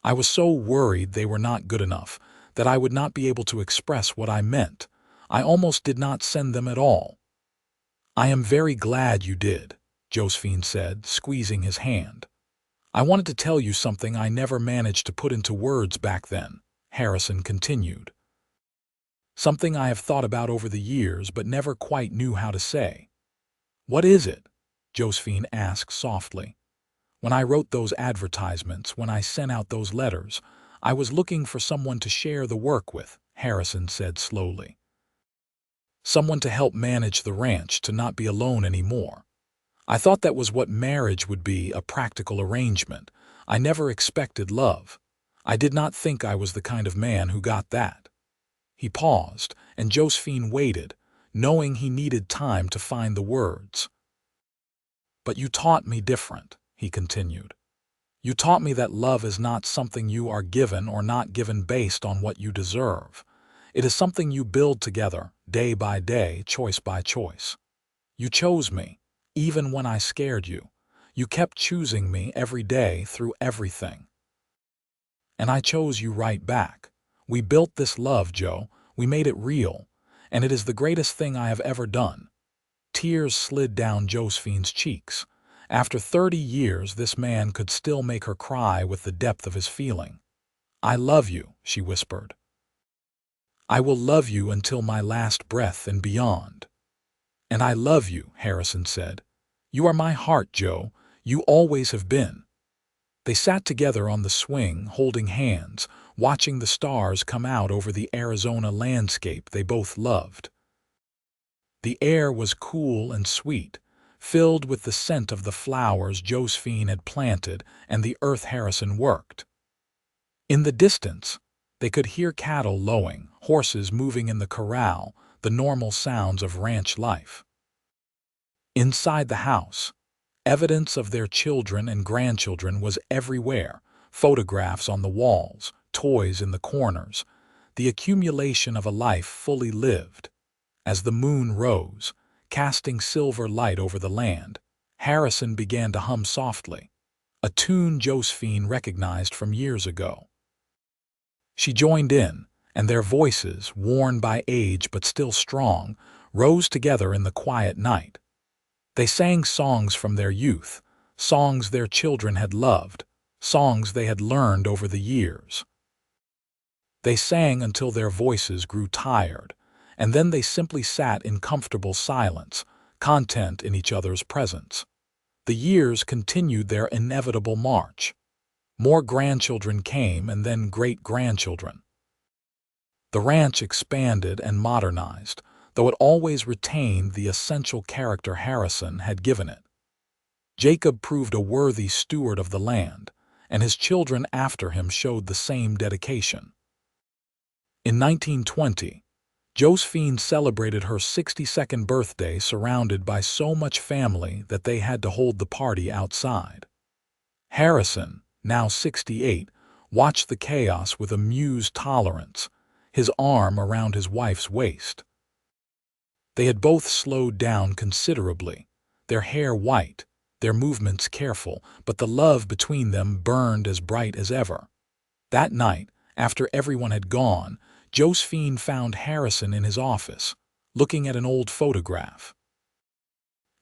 I was so worried they were not good enough, that I would not be able to express what I meant. I almost did not send them at all." "I am very glad you did," Josephine said, squeezing his hand. "I wanted to tell you something I never managed to put into words back then," Harrison continued. "Something I have thought about over the years but never quite knew how to say." "What is it?" Josephine asked softly. "When I wrote those advertisements, when I sent out those letters, I was looking for someone to share the work with," Harrison said slowly. "Someone to help manage the ranch, to not be alone anymore. I thought that was what marriage would be, a practical arrangement. I never expected love. I did not think I was the kind of man who got that." He paused, and Josephine waited, knowing he needed time to find the words. "But you taught me different," he continued. "You taught me that love is not something you are given or not given based on what you deserve. It is something you build together, day by day, choice by choice. You chose me, even when I scared you. You kept choosing me every day through everything. And I chose you right back. We built this love, Joe. We made it real. And it is the greatest thing I have ever done." Tears slid down Josephine's cheeks. After 30 years, this man could still make her cry with the depth of his feeling. "I love you," she whispered. "I will love you until my last breath and beyond." "And I love you," Harrison said. "You are my heart, Joe. You always have been." They sat together on the swing, holding hands, watching the stars come out over the Arizona landscape they both loved. The air was cool and sweet, filled with the scent of the flowers Josephine had planted and the earth Harrison worked. In the distance, they could hear cattle lowing, horses moving in the corral, the normal sounds of ranch life. Inside the house, evidence of their children and grandchildren was everywhere: photographs on the walls, toys in the corners, the accumulation of a life fully lived. As the moon rose, casting silver light over the land, Harrison began to hum softly, a tune Josephine recognized from years ago. She joined in, and their voices, worn by age but still strong, rose together in the quiet night. They sang songs from their youth, songs their children had loved, songs they had learned over the years. They sang until their voices grew tired, and then they simply sat in comfortable silence, content in each other's presence. The years continued their inevitable march. More grandchildren came, and then great-grandchildren. The ranch expanded and modernized, though it always retained the essential character Harrison had given it. Jacob proved a worthy steward of the land, and his children after him showed the same dedication. In 1920, Josephine celebrated her 62nd birthday surrounded by so much family that they had to hold the party outside. Harrison, now 68, watched the chaos with amused tolerance, his arm around his wife's waist. They had both slowed down considerably, their hair white, their movements careful, but the love between them burned as bright as ever. That night, after everyone had gone, Josephine found Harrison in his office, looking at an old photograph.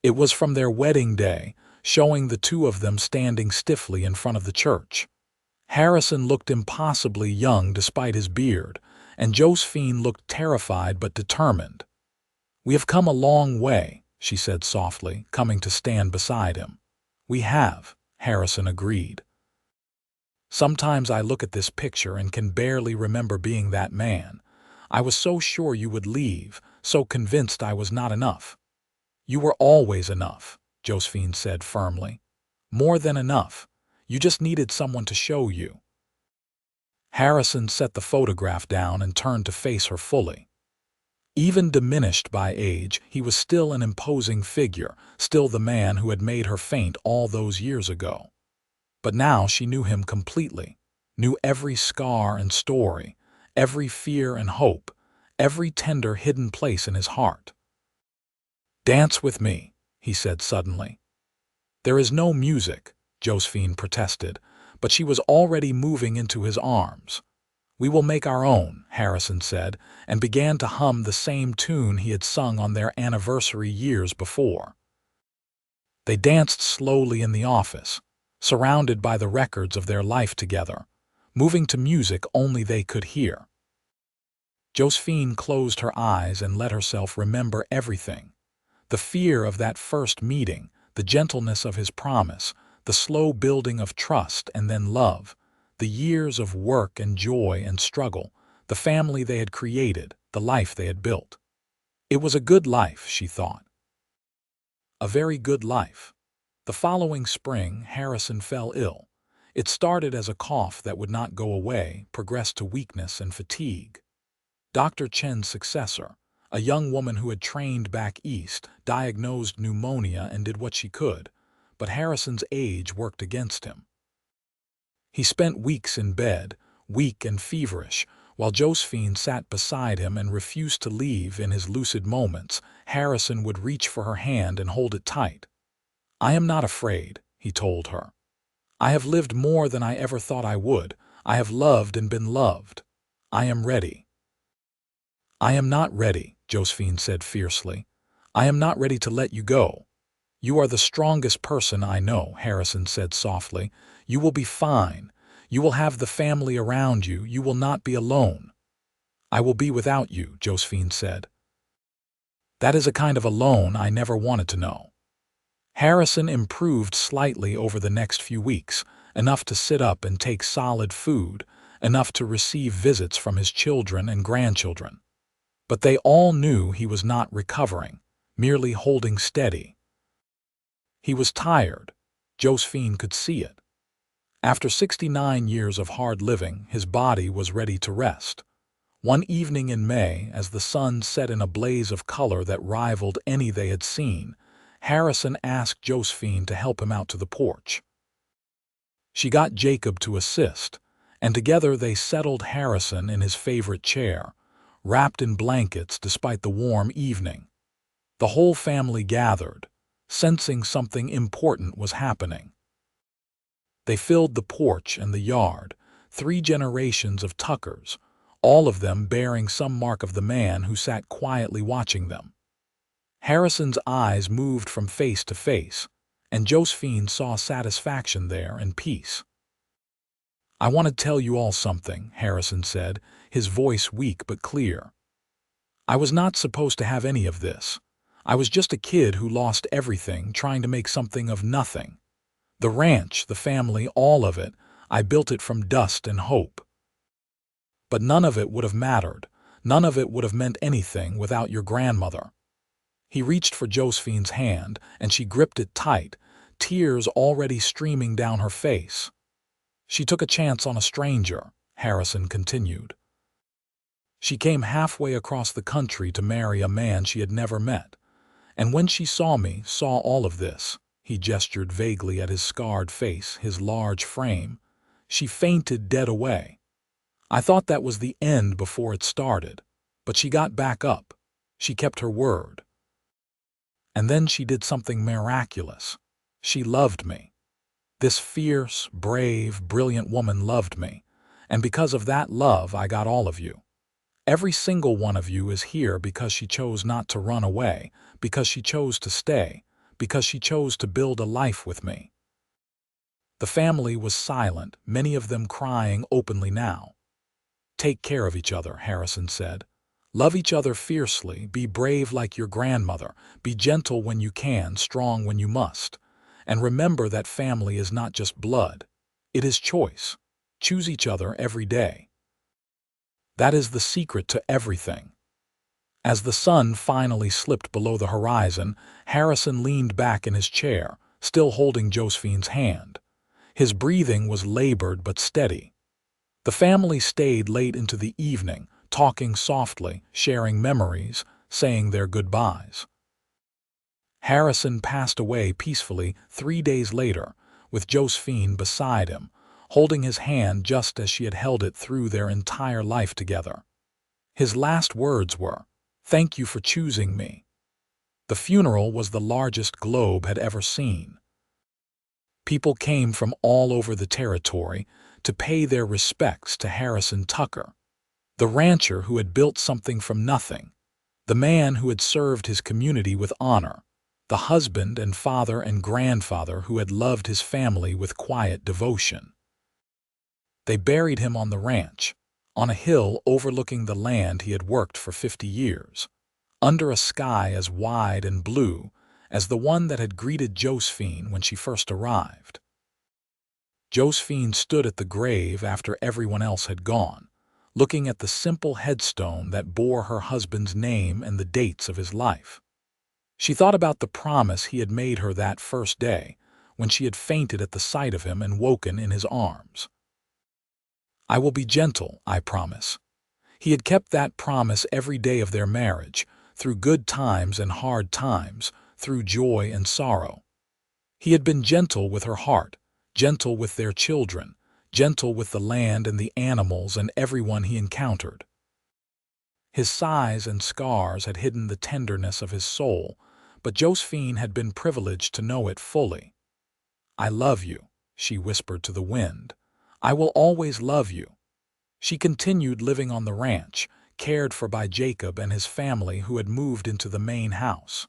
It was from their wedding day, showing the two of them standing stiffly in front of the church. Harrison looked impossibly young despite his beard, and Josephine looked terrified but determined. "We have come a long way," she said softly, coming to stand beside him. "We have," Harrison agreed. "Sometimes I look at this picture and can barely remember being that man. I was so sure you would leave, so convinced I was not enough." "You were always enough," Josephine said firmly. "More than enough. You just needed someone to show you." Harrison set the photograph down and turned to face her fully. Even diminished by age, he was still an imposing figure, still the man who had made her faint all those years ago. But now she knew him completely, knew every scar and story, every fear and hope, every tender hidden place in his heart. "Dance with me," he said suddenly. "There is no music," Josephine protested, but she was already moving into his arms. "We will make our own," Harrison said, and began to hum the same tune he had sung on their anniversary years before. They danced slowly in the office, surrounded by the records of their life together, moving to music only they could hear. Josephine closed her eyes and let herself remember everything. The fear of that first meeting, the gentleness of his promise, the slow building of trust and then love, the years of work and joy and struggle, the family they had created, the life they had built. It was a good life, she thought. A very good life. The following spring, Harrison fell ill. It started as a cough that would not go away, progressed to weakness and fatigue. Dr. Chen's successor, a young woman who had trained back east, diagnosed pneumonia and did what she could, but Harrison's age worked against him. He spent weeks in bed, weak and feverish, while Josephine sat beside him and refused to leave. In his lucid moments, Harrison would reach for her hand and hold it tight. "I am not afraid," he told her. "I have lived more than I ever thought I would. I have loved and been loved. I am ready." "I am not ready," Josephine said fiercely. "I am not ready to let you go." "You are the strongest person I know," Harrison said softly. "You will be fine. You will have the family around you. You will not be alone." "I will be without you," Josephine said. "That is a kind of alone I never wanted to know." Harrison improved slightly over the next few weeks, enough to sit up and take solid food, enough to receive visits from his children and grandchildren. But they all knew he was not recovering, merely holding steady. He was tired. Josephine could see it. After 69 years of hard living, his body was ready to rest. One evening in May, as the sun set in a blaze of color that rivaled any they had seen, Harrison asked Josephine to help him out to the porch. She got Jacob to assist, and together they settled Harrison in his favorite chair, wrapped in blankets despite the warm evening. The whole family gathered, sensing something important was happening. They filled the porch and the yard, 3 generations of Tuckers, all of them bearing some mark of the man who sat quietly watching them. Harrison's eyes moved from face to face, and Josephine saw satisfaction there and peace. "I want to tell you all something," Harrison said, his voice weak but clear. "I was not supposed to have any of this. I was just a kid who lost everything trying to make something of nothing. The ranch, the family, all of it, I built it from dust and hope. But none of it would have mattered. None of it would have meant anything without your grandmother." He reached for Josephine's hand, and she gripped it tight, tears already streaming down her face. "She took a chance on a stranger," Harrison continued. "She came halfway across the country to marry a man she had never met. And when she saw me, saw all of this," he gestured vaguely at his scarred face, his large frame, "she fainted dead away. I thought that was the end before it started, but she got back up. She kept her word. And then she did something miraculous. She loved me. This fierce, brave, brilliant woman loved me, and because of that love I got all of you. Every single one of you is here because she chose not to run away, because she chose to stay, because she chose to build a life with me." The family was silent, many of them crying openly now. "Take care of each other," Harrison said. "Love each other fiercely, be brave like your grandmother, be gentle when you can, strong when you must. And remember that family is not just blood. It is choice. Choose each other every day. That is the secret to everything." As the sun finally slipped below the horizon, Harrison leaned back in his chair, still holding Josephine's hand. His breathing was labored but steady. The family stayed late into the evening, talking softly, sharing memories, saying their goodbyes. Harrison passed away peacefully 3 days later, with Josephine beside him, holding his hand just as she had held it through their entire life together. His last words were, "Thank you for choosing me." The funeral was the largest Globe had ever seen. People came from all over the territory to pay their respects to Harrison Tucker, the rancher who had built something from nothing, the man who had served his community with honor, the husband and father and grandfather who had loved his family with quiet devotion. They buried him on the ranch, on a hill overlooking the land he had worked for 50 years, under a sky as wide and blue as the one that had greeted Josephine when she first arrived. Josephine stood at the grave after everyone else had gone, looking at the simple headstone that bore her husband's name and the dates of his life. She thought about the promise he had made her that first day, when she had fainted at the sight of him and woken in his arms. "I will be gentle, I promise." He had kept that promise every day of their marriage, through good times and hard times, through joy and sorrow. He had been gentle with her heart, gentle with their children, gentle with the land and the animals and everyone he encountered. His sighs and scars had hidden the tenderness of his soul, but Josephine had been privileged to know it fully. "I love you," she whispered to the wind. "I will always love you." She continued living on the ranch, cared for by Jacob and his family who had moved into the main house.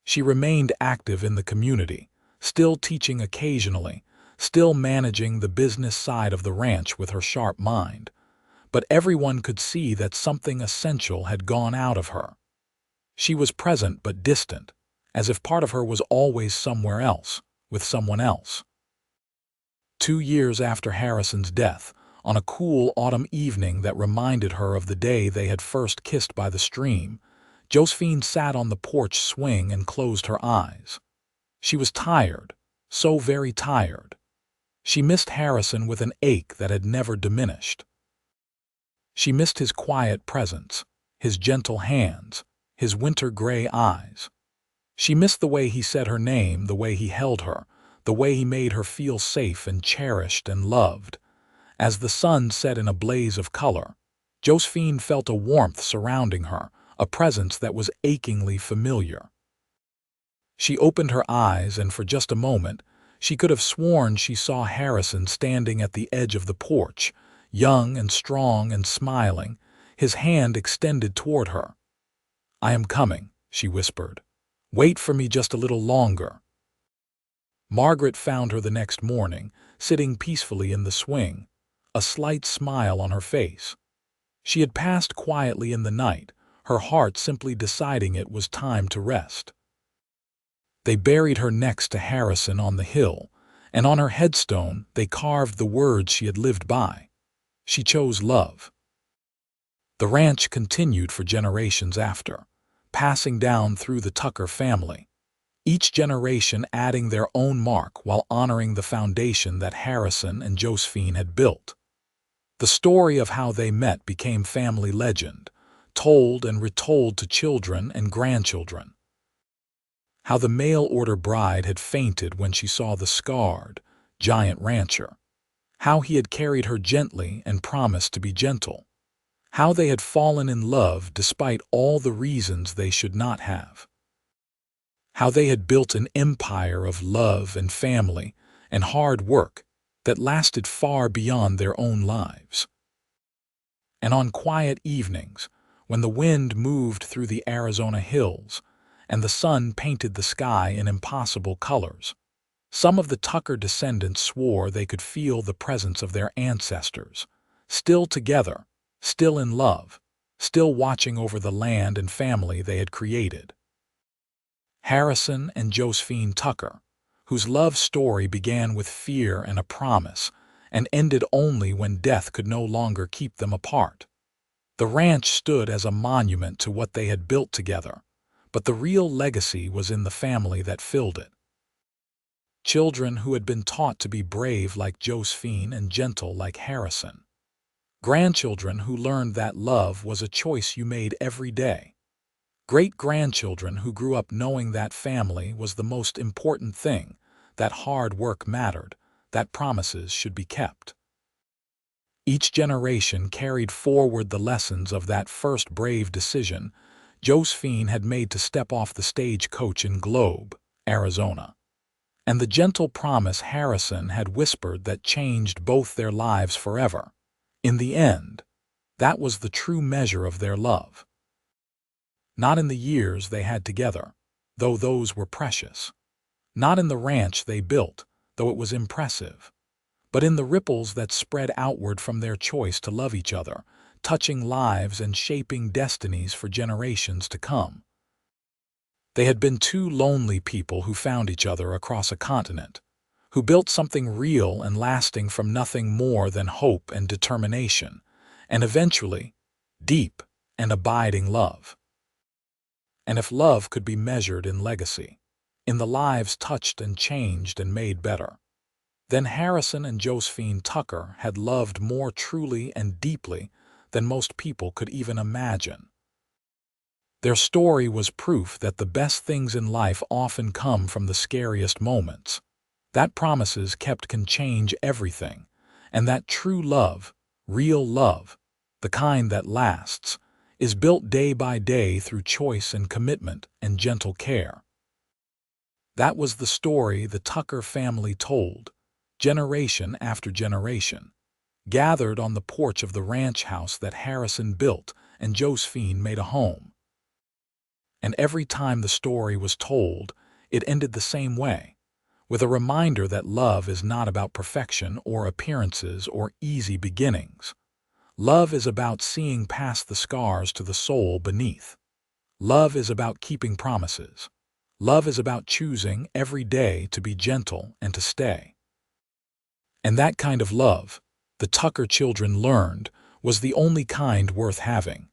She remained active in the community, still teaching occasionally, still managing the business side of the ranch with her sharp mind. But everyone could see that something essential had gone out of her. She was present but distant, as if part of her was always somewhere else, with someone else. 2 years after Harrison's death, on a cool autumn evening that reminded her of the day they had first kissed by the stream, Josephine sat on the porch swing and closed her eyes. She was tired, so very tired. She missed Harrison with an ache that had never diminished. She missed his quiet presence, his gentle hands, his winter-gray eyes. She missed the way he said her name, the way he held her, the way he made her feel safe and cherished and loved. As the sun set in a blaze of color, Josephine felt a warmth surrounding her, a presence that was achingly familiar. She opened her eyes, and for just a moment, she could have sworn she saw Harrison standing at the edge of the porch, young and strong and smiling, his hand extended toward her. "I am coming," she whispered. "Wait for me just a little longer." Margaret found her the next morning, sitting peacefully in the swing, a slight smile on her face. She had passed quietly in the night, her heart simply deciding it was time to rest. They buried her next to Harrison on the hill, and on her headstone they carved the words she had lived by. She chose love. The ranch continued for generations after, passing down through the Tucker family, each generation adding their own mark while honoring the foundation that Harrison and Josephine had built. The story of how they met became family legend, told and retold to children and grandchildren. How the mail-order bride had fainted when she saw the scarred, giant rancher. How he had carried her gently and promised to be gentle. How they had fallen in love despite all the reasons they should not have. How they had built an empire of love and family and hard work that lasted far beyond their own lives. And on quiet evenings, when the wind moved through the Arizona hills and the sun painted the sky in impossible colors, some of the Tucker descendants swore they could feel the presence of their ancestors, still together, still in love, still watching over the land and family they had created. Harrison and Josephine Tucker, whose love story began with fear and a promise, and ended only when death could no longer keep them apart. The ranch stood as a monument to what they had built together, but the real legacy was in the family that filled it. Children who had been taught to be brave like Josephine and gentle like Harrison. Grandchildren who learned that love was a choice you made every day. Great-grandchildren who grew up knowing that family was the most important thing, that hard work mattered, that promises should be kept. Each generation carried forward the lessons of that first brave decision Josephine had made to step off the stagecoach in Globe, Arizona, and the gentle promise Harrison had whispered that changed both their lives forever. In the end, that was the true measure of their love. Not in the years they had together, though those were precious. Not in the ranch they built, though it was impressive. But in the ripples that spread outward from their choice to love each other, touching lives and shaping destinies for generations to come. They had been two lonely people who found each other across a continent, who built something real and lasting from nothing more than hope and determination, and eventually, deep and abiding love. And if love could be measured in legacy, in the lives touched and changed and made better. Then Harrison and Josephine Tucker had loved more truly and deeply than most people could even imagine. Their story was proof that the best things in life often come from the scariest moments, that promises kept can change everything, and that true love, real love, the kind that lasts, is built day by day through choice and commitment and gentle care. That was the story the Tucker family told, generation after generation, gathered on the porch of the ranch house that Harrison built and Josephine made a home. And every time the story was told, it ended the same way, with a reminder that love is not about perfection or appearances or easy beginnings. Love is about seeing past the scars to the soul beneath. Love is about keeping promises. Love is about choosing every day to be gentle and to stay. And that kind of love, the Tucker children learned, was the only kind worth having.